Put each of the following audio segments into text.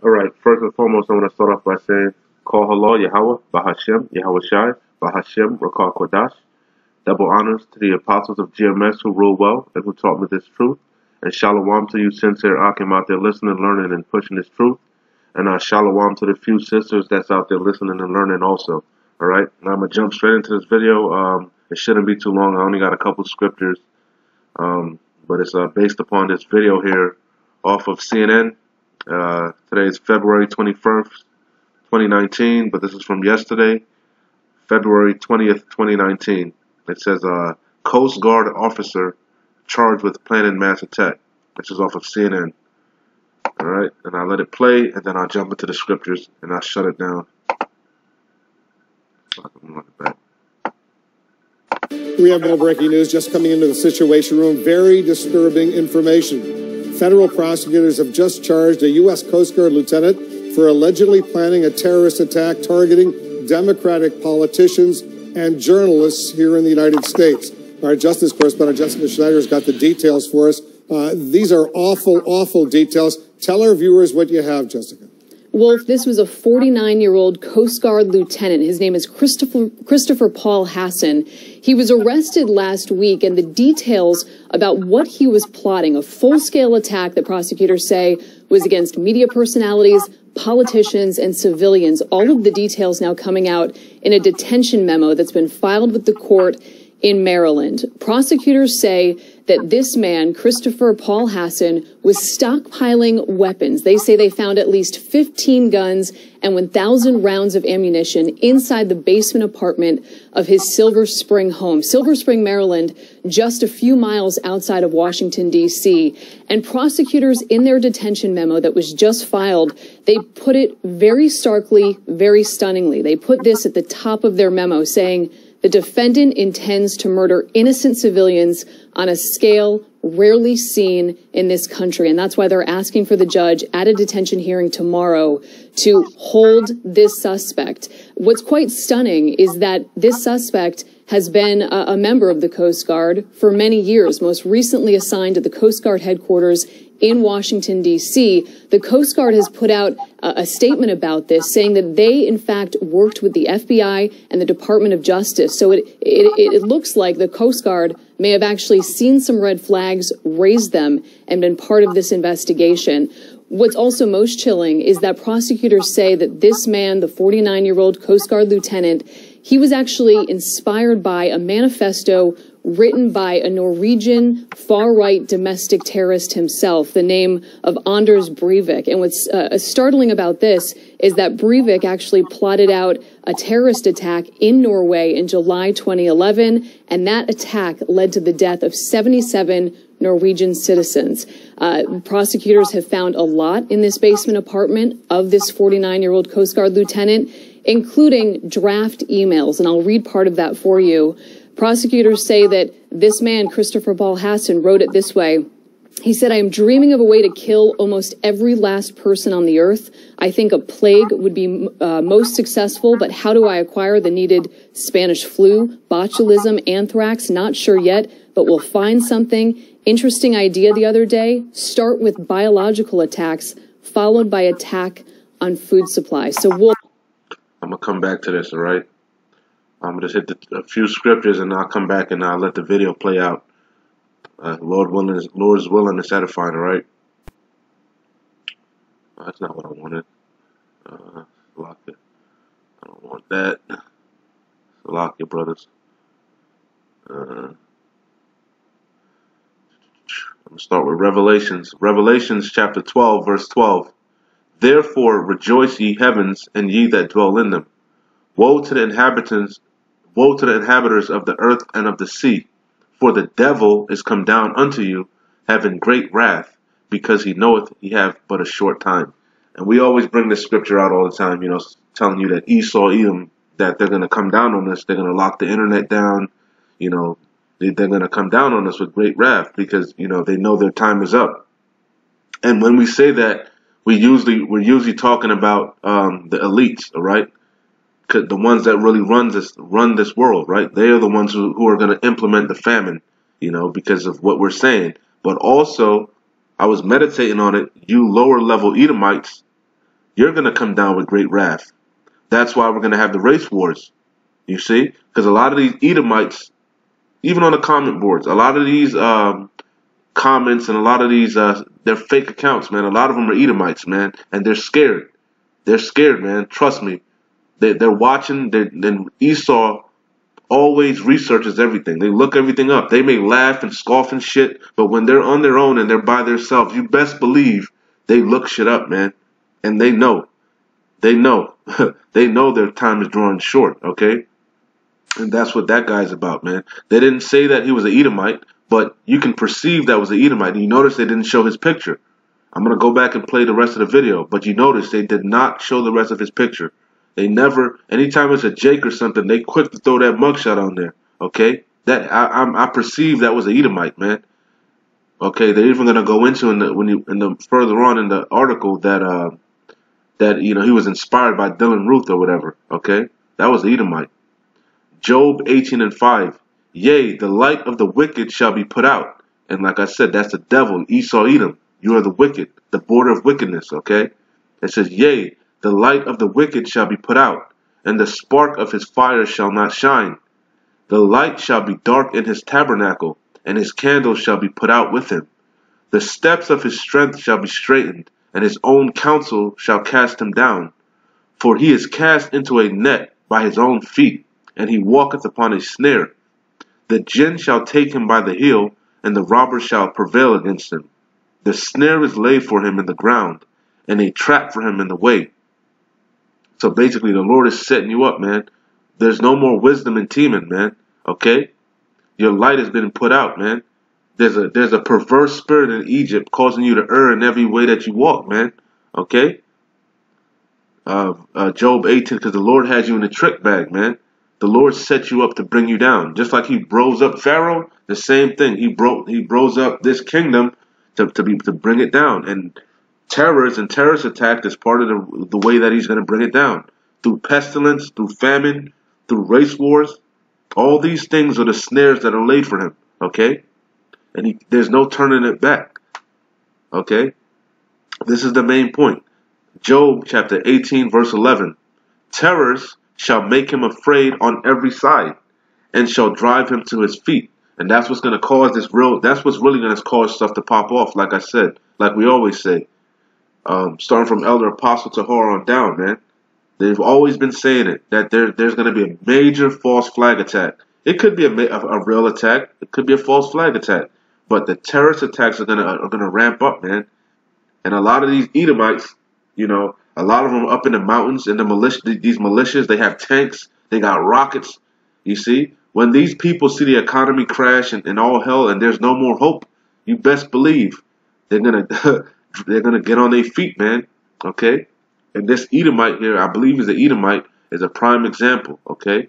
All right. First and foremost, I want to start off by saying, Call Allah, Yahweh, Bahashem, Yahweh Shai, Bahashem, Rakal Kodash. Double honors to the apostles of GMS who rule well and who taught me this truth. And shalom to you sincere Akim out there listening, learning, and pushing this truth. And shalom to the few sisters that's out there listening and learning also. All right. Now I'm going to jump straight into this video. It shouldn't be too long. I only got a couple scriptures. But it's based upon this video here off of CNN. Today is February 21st, 2019, but this is from yesterday, February 20th, 2019. It says, Coast Guard officer charged with planning mass attack. This is off of CNN. All right, and I let it play, and then I'll jump into the scriptures, and I'll shut it down. We have more breaking news just coming into the Situation Room. Very disturbing information. Federal prosecutors have just charged a U.S. Coast Guard lieutenant for allegedly planning a terrorist attack targeting Democratic politicians and journalists here in the United States. Our justice correspondent Jessica Schneider has got the details for us. These are awful, awful details. Tell our viewers what you have, Jessica. Wolf, this was a 49-year-old Coast Guard lieutenant. His name is Christopher Paul Hasson. He was arrested last week, and the details about what he was plotting, a full-scale attack that prosecutors say was against media personalities, politicians, and civilians. All of the details now coming out in a detention memo that's been filed with the court in Maryland. Prosecutors say that this man, Christopher Paul Hasson, was stockpiling weapons. They say they found at least 15 guns and 1,000 rounds of ammunition inside the basement apartment of his Silver Spring home. Silver Spring, Maryland, just a few miles outside of Washington, D.C. And prosecutors in their detention memo that was just filed, they put it very starkly, very stunningly. They put this at the top of their memo saying, the defendant intends to murder innocent civilians on a scale rarely seen in this country. And that's why they're asking for the judge at a detention hearing tomorrow to hold this suspect. What's quite stunning is that this suspect has been a member of the Coast Guard for many years, most recently assigned to the Coast Guard headquarters in Washington, D.C. The Coast Guard has put out a statement about this, saying that they, in fact, worked with the FBI and the Department of Justice. So it looks like the Coast Guard may have actually seen some red flags, raised them, and been part of this investigation. What's also most chilling is that prosecutors say that this man, the 49-year-old Coast Guard lieutenant, he was actually inspired by a manifesto written by a Norwegian far-right domestic terrorist himself, the name of Anders Breivik. And what's startling about this is that Breivik actually plotted out a terrorist attack in Norway in July 2011, and that attack led to the death of 77 Norwegian citizens. Prosecutors have found a lot in this basement apartment of this 49-year-old Coast Guard lieutenant, including draft emails, and I'll read part of that for you. Prosecutors say that this man, Christopher Paul Hasson, wrote it this way. He said, I am dreaming of a way to kill almost every last person on the earth. I think a plague would be most successful, but how do I acquire the needed Spanish flu, botulism, anthrax? Not sure yet, but we'll find something. Interesting idea the other day. Start with biological attacks, followed by attack on food supply. So I'm going to come back to this, all right? I'm going to just hit a few scriptures, and I'll come back and I'll let the video play out. Lord's willing is satisfied, all right? That's not what I wanted. Lock it. I don't want that. Lock it, brothers. I'm going to start with Revelations. Revelations chapter 12, verse 12. Therefore rejoice ye heavens, and ye that dwell in them. Woe to the inhabitants of the earth and of the sea, for the devil is come down unto you, having great wrath, because he knoweth he have but a short time. And we always bring this scripture out all the time, you know, telling you that Esau, Edom, that they're going to come down on us, they're going to lock the internet down, you know, they're going to come down on us with great wrath, because, you know, they know their time is up. And when we say that, we're usually talking about the elites, all right? The ones that really run this world, right? They are the ones who are going to implement the famine, you know, because of what we're saying. But also, I was meditating on it. You lower level Edomites, you're going to come down with great wrath. That's why we're going to have the race wars, you see? Because a lot of these Edomites, even on the comment boards, a lot of these comments and a lot of these, they're fake accounts, man. A lot of them are Edomites, man, and they're scared. They're scared, man. Trust me. They're watching. Then Esau always researches everything. They look everything up. They may laugh and scoff and shit, but when they're on their own and they're by themselves, you best believe they look shit up, man. And they know. They know. They know their time is drawing short, okay? And that's what that guy's about, man. They didn't say that he was an Edomite, but you can perceive that was an Edomite. And you notice they didn't show his picture. I'm going to go back and play the rest of the video, but you notice they did not show the rest of his picture. They never, anytime it's a Jake or something, they quick to throw that mugshot on there, okay? That I perceive that was an Edomite, man. Okay, they're even going to go into further on in the article that that he was inspired by Dylan Ruth or whatever, okay? That was Edomite. Job 18:5. Yea, the light of the wicked shall be put out. And like I said, that's the devil, Esau, Edom. You are the wicked, the border of wickedness, okay? It says, yea, the light of the wicked shall be put out, and the spark of his fire shall not shine. The light shall be dark in his tabernacle, and his candle shall be put out with him. The steps of his strength shall be straightened, and his own counsel shall cast him down. For he is cast into a net by his own feet, and he walketh upon a snare. The jinn shall take him by the heel, and the robber shall prevail against him. The snare is laid for him in the ground, and a trap for him in the way. So basically, the Lord is setting you up, man. There's no more wisdom in Teman, man. Okay? Your light has been put out, man. There's a perverse spirit in Egypt causing you to err in every way that you walk, man. Okay? Job 18, because the Lord has you in a trick bag, man. The Lord set you up to bring you down. Just like he rose up Pharaoh, the same thing. He rose up this kingdom to bring it down. And terrorist attack is part of the way that he's going to bring it down. Through pestilence, through famine, through race wars. All these things are the snares that are laid for him. Okay? And there's no turning it back. Okay? This is the main point. Job chapter 18 verse 11. Terrors shall make him afraid on every side, and shall drive him to his feet. And that's what's going to cause that's what's really going to cause stuff to pop off, like I said, like we always say. Starting from Elder Apostle to Horror on down, man. They've always been saying it, that there's going to be a major false flag attack. It could be a real attack. It could be a false flag attack. But the terrorist attacks are gonna ramp up, man. And a lot of these Edomites, a lot of them up in the mountains, in these militias, they have tanks, they got rockets. You see, when these people see the economy crash and all hell, and there's no more hope, you best believe they're gonna get on their feet, man. Okay, and this Edomite here, I believe is an Edomite, is a prime example. Okay,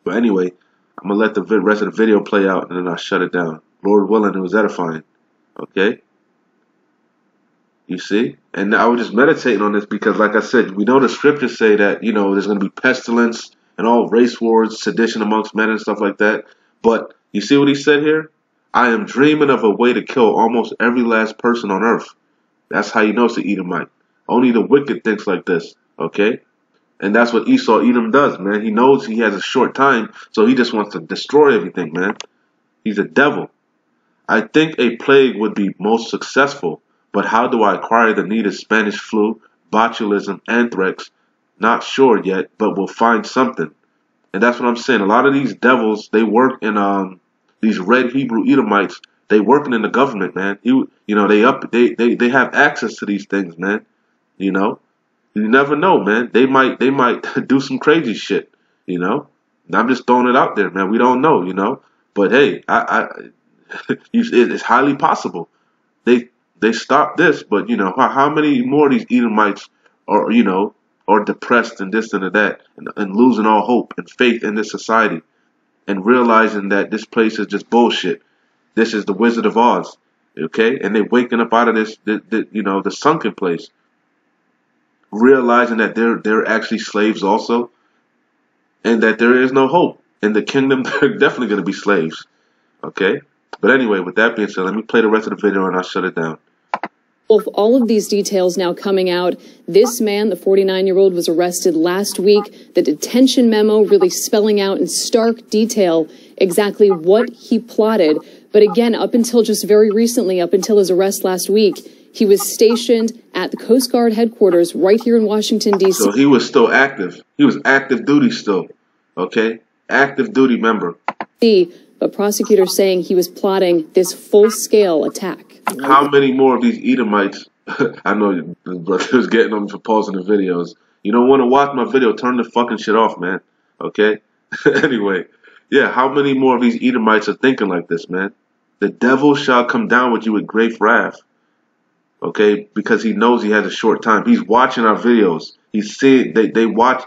but anyway, I'm gonna let the rest of the video play out, and then I'll shut it down. Lord willing, it was edifying. Okay. You see? And I was just meditating on this because, like I said, we know the scriptures say that, there's going to be pestilence and all race wars, sedition amongst men and stuff like that. But you see what he said here? I am dreaming of a way to kill almost every last person on earth. That's how you know it's an Edomite. Only the wicked thinks like this. Okay? And that's what Esau Edom does, man. He knows he has a short time, so he just wants to destroy everything, man. He's a devil. I think a plague would be most successful. But how do I acquire the needed Spanish flu, botulism, anthrax? Not sure yet, but we'll find something. And that's what I'm saying. A lot of these devils, they work in these red Hebrew Edomites. They working in the government, man. They have access to these things, man. You never know, man. They might do some crazy shit. And I'm just throwing it out there, man. We don't know, But hey, it's highly possible. They stopped this, but how many more of these Edomites are depressed and this and that and losing all hope and faith in this society and realizing that this place is just bullshit. This is the Wizard of Oz, okay? And they're waking up out of this, the sunken place, realizing that they're actually slaves also, and that there is no hope in the kingdom. They're definitely going to be slaves, okay? But anyway, with that being said, let me play the rest of the video and I'll shut it down. With all of these details now coming out, this man, the 49-year-old, was arrested last week. The detention memo really spelling out in stark detail exactly what he plotted. But again, up until just very recently, up until his arrest last week, he was stationed at the Coast Guard headquarters right here in Washington, D.C. So he was still active. He was active duty still, okay? Active duty member. But prosecutors saying he was plotting this full-scale attack. How many more of these Edomites? I know the brother's getting on me for pausing the videos. You don't want to watch my video, turn the fucking shit off, man. Okay? Anyway, yeah, how many more of these Edomites are thinking like this, man? The devil shall come down with you with great wrath. Okay? Because he knows he has a short time. He's watching our videos. He's seeing, they watch.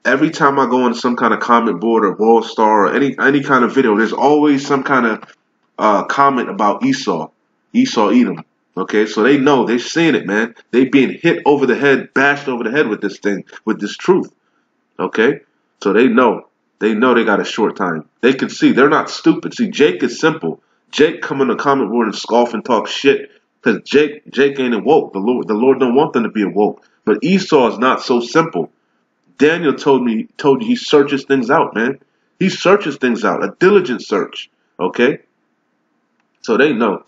Every time I go on some kind of comment board or World Star or any kind of video, there's always some kind of comment about Esau, Edom. Okay, so they know, they're seeing it, man. They being hit over the head, bashed over the head with this thing, with this truth. Okay, so they know they got a short time. They can see, they're not stupid. See, Jake is simple. Jake come on the comment board and scoff and talk shit because Jake ain't awoke. The Lord don't want them to be awoke. But Esau is not so simple. Daniel told you he searches things out, man. He searches things out, a diligent search, okay? So they know.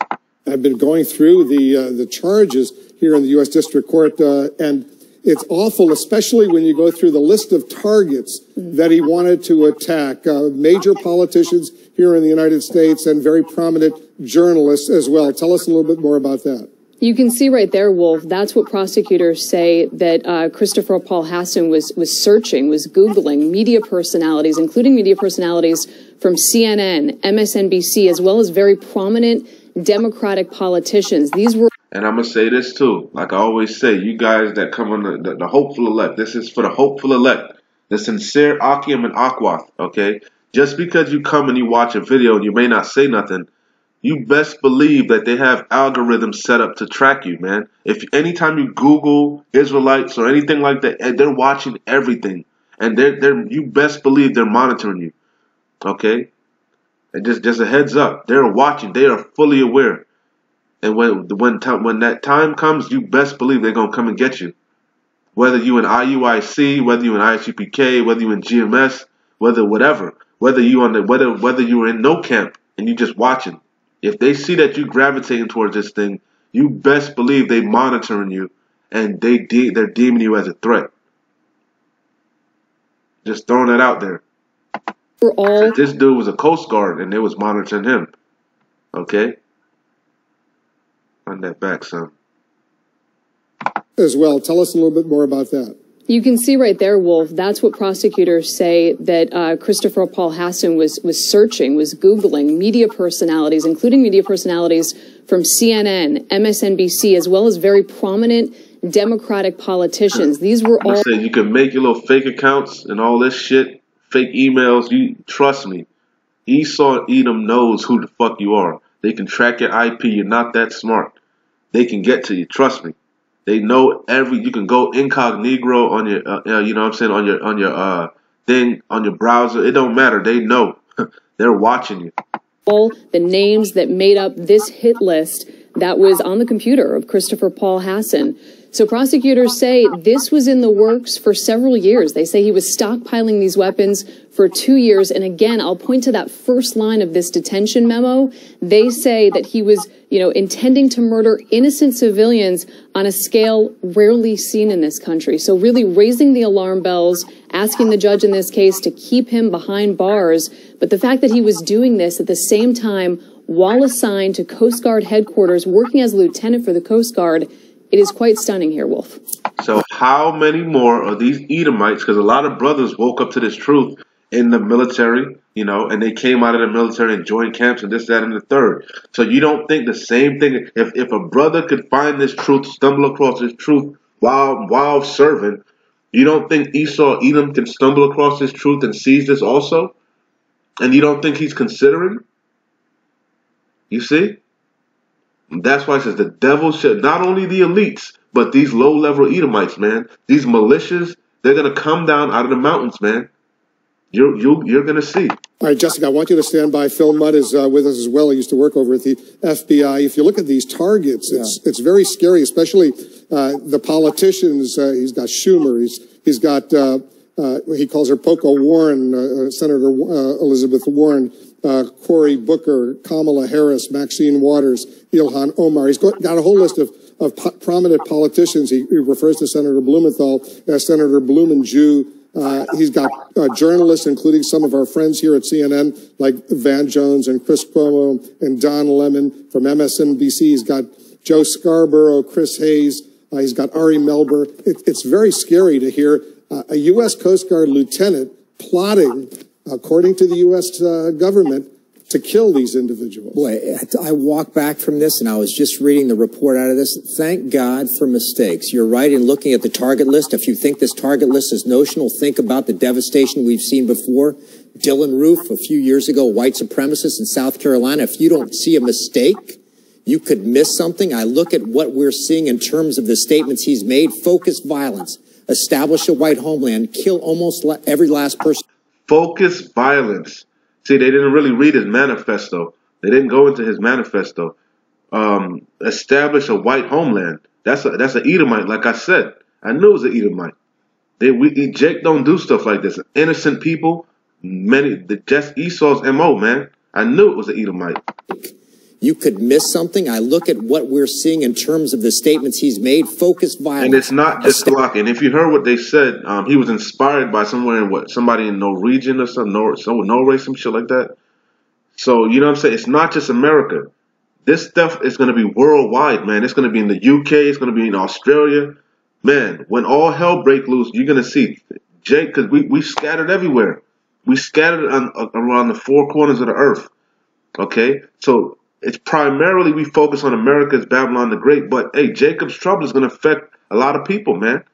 I've been going through the charges here in the U.S. District Court, and it's awful, especially when you go through the list of targets that he wanted to attack, major politicians here in the United States and very prominent journalists as well. Tell us a little bit more about that. You can see right there, Wolf, that's what prosecutors say that Christopher Paul Hasson was searching, was Googling media personalities, including media personalities from CNN, MSNBC, as well as very prominent Democratic politicians. These were... And I'm going to say this too. Like I always say, you guys that come on the hopeful elect, this is for the hopeful elect, the sincere Akim and Akwath, okay? Just because you come and you watch a video and you may not say nothing, you best believe that they have algorithms set up to track you, man. If anytime you Google Israelites or anything like that, they're watching everything, and you best believe they're monitoring you. Okay, and just a heads up, they're watching. They are fully aware, and when that time comes, you best believe they're gonna come and get you. Whether you in IUIC, whether you in ISUPK, whether you in GMS, whether you were in no camp and you just watching. If they see that you gravitating towards this thing, you best believe they monitoring you and they're deeming you as a threat. Just throwing that out there. This dude was a Coast Guard and they was monitoring him. Okay? Run that back, son. As well, tell us a little bit more about that. You can see right there, Wolf, that's what prosecutors say that Christopher Paul Hasson was searching, was Googling media personalities, including media personalities from CNN, MSNBC, as well as very prominent Democratic politicians. These were all... You can make your little fake accounts and all this shit, fake emails. You trust me. Esau Edom knows who the fuck you are. They can track your IP. You're not that smart. They can get to you. Trust me. They know you can go incognito on your, you know what I'm saying, on your thing, on your browser. It don't matter. They know. They're watching you. All the names that made up this hit list that was on the computer of Christopher Paul Hasson. So prosecutors say this was in the works for several years. They say he was stockpiling these weapons for 2 years. And again, I'll point to that first line of this detention memo. They say that he was, intending to murder innocent civilians on a scale rarely seen in this country. So really raising the alarm bells, asking the judge in this case to keep him behind bars. But the fact that he was doing this at the same time while assigned to Coast Guard headquarters, working as a lieutenant for the Coast Guard, it is quite stunning here, Wolf. So how many more of these Edomites, because a lot of brothers woke up to this truth in the military, and they came out of the military and joined camps and this, that, and the third. So you don't think the same thing, if a brother could find this truth, stumble across this truth while serving, you don't think Esau Edom can stumble across this truth and seize this also? And you don't think he's considering? You see? That's why it says the devil should, not only the elites, but these low-level Edomites, man. These militias, they're going to come down out of the mountains, man. You're going to see. All right, Jessica, I want you to stand by. Phil Mudd is with us as well. He used to work over at the FBI. If you look at these targets, it's very scary, especially the politicians. He's got Schumer. He's got, he calls her Poco Warren, Senator Elizabeth Warren, Cory Booker, Kamala Harris, Maxine Waters, Ilhan Omar. He's got a whole list of prominent politicians. He refers to Senator Blumenthal as Senator Blumenjew. He's got journalists, including some of our friends here at CNN, like Van Jones and Chris Cuomo and Don Lemon from MSNBC. He's got Joe Scarborough, Chris Hayes. He's got Ari Melber. It's very scary to hear a U.S. Coast Guard lieutenant plotting, according to the U.S. government, to kill these individuals. Boy, I walked back from this and I was just reading the report out of this. Thank God for mistakes. You're right in looking at the target list. If you think this target list is notional, think about the devastation we've seen before. Dylan Roof, a few years ago, white supremacist in South Carolina. If you don't see a mistake, you could miss something. I look at what we're seeing in terms of the statements he's made. Focus violence, establish a white homeland, kill almost every last person. Focus violence. See, they didn't really read his manifesto. They didn't go into his manifesto. Establish a white homeland. That's an Edomite, like I said. I knew it was an Edomite. Jake don't do stuff like this. Innocent people, just Esau's MO, man. I knew it was an Edomite. You could miss something. I look at what we're seeing in terms of the statements he's made. Focus violence. And it's not just Glock. And if you heard what they said, he was inspired by somebody in Norwegian or something, Norway, some shit like that. So, you know what I'm saying? It's not just America. This stuff is going to be worldwide, man. It's going to be in the UK. It's going to be in Australia. Man, when all hell break loose, you're going to see Jake, because we scattered everywhere. We scattered around the four corners of the earth. Okay? So it's primarily we focus on America's Babylon the Great, but hey, Jacob's trouble is going to affect a lot of people, man.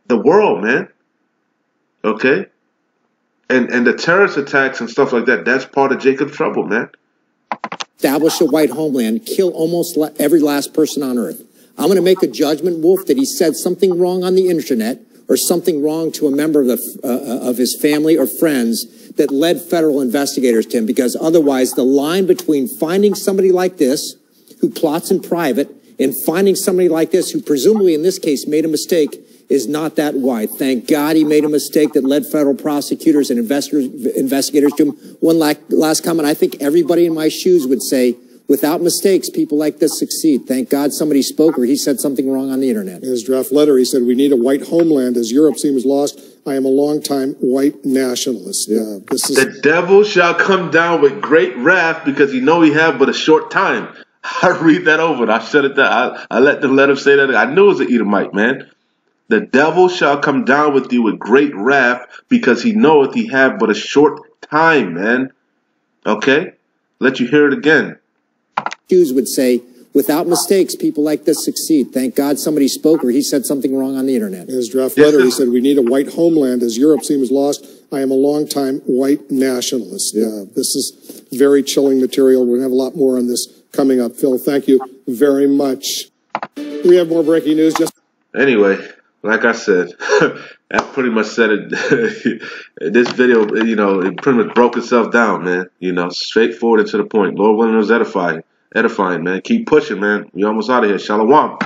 The world, man. Okay? And the terrorist attacks and stuff like that, that's part of Jacob's trouble, man. Establish a white homeland, kill almost every last person on earth. I'm going to make a judgment, Wolf, that he said something wrong on the internet or something wrong to a member of his family or friends that led federal investigators to him, because otherwise the line between finding somebody like this who plots in private and finding somebody like this who presumably in this case made a mistake is not that wide. Thank God he made a mistake that led federal prosecutors and investigators to him. One last comment. I think everybody in my shoes would say, without mistakes, people like this succeed. Thank God somebody spoke or he said something wrong on the internet. In his draft letter, he said, we need a white homeland as Europe seems lost. I am a longtime white nationalist. The devil shall come down with great wrath because he know he have but a short time. I read that over and I shut it down. I let him say that. I knew it was an Edomite, man. The devil shall come down with you with great wrath because he knoweth he have but a short time, man. Okay? Let you hear it again. Jews would say, without mistakes, people like this succeed. Thank God somebody spoke or he said something wrong on the internet. In his draft letter, he said, we need a white homeland as Europe seems lost. I am a longtime white nationalist. This is very chilling material. We're going to have a lot more on this coming up. Phil, thank you very much. We have more breaking news. Anyway, like I said, that pretty much said it. This video, you know, it pretty much broke itself down, man. You know, straightforward and to the point. Lord willing, it was edifying, man. Keep pushing, man. We almost out of here. Shalom.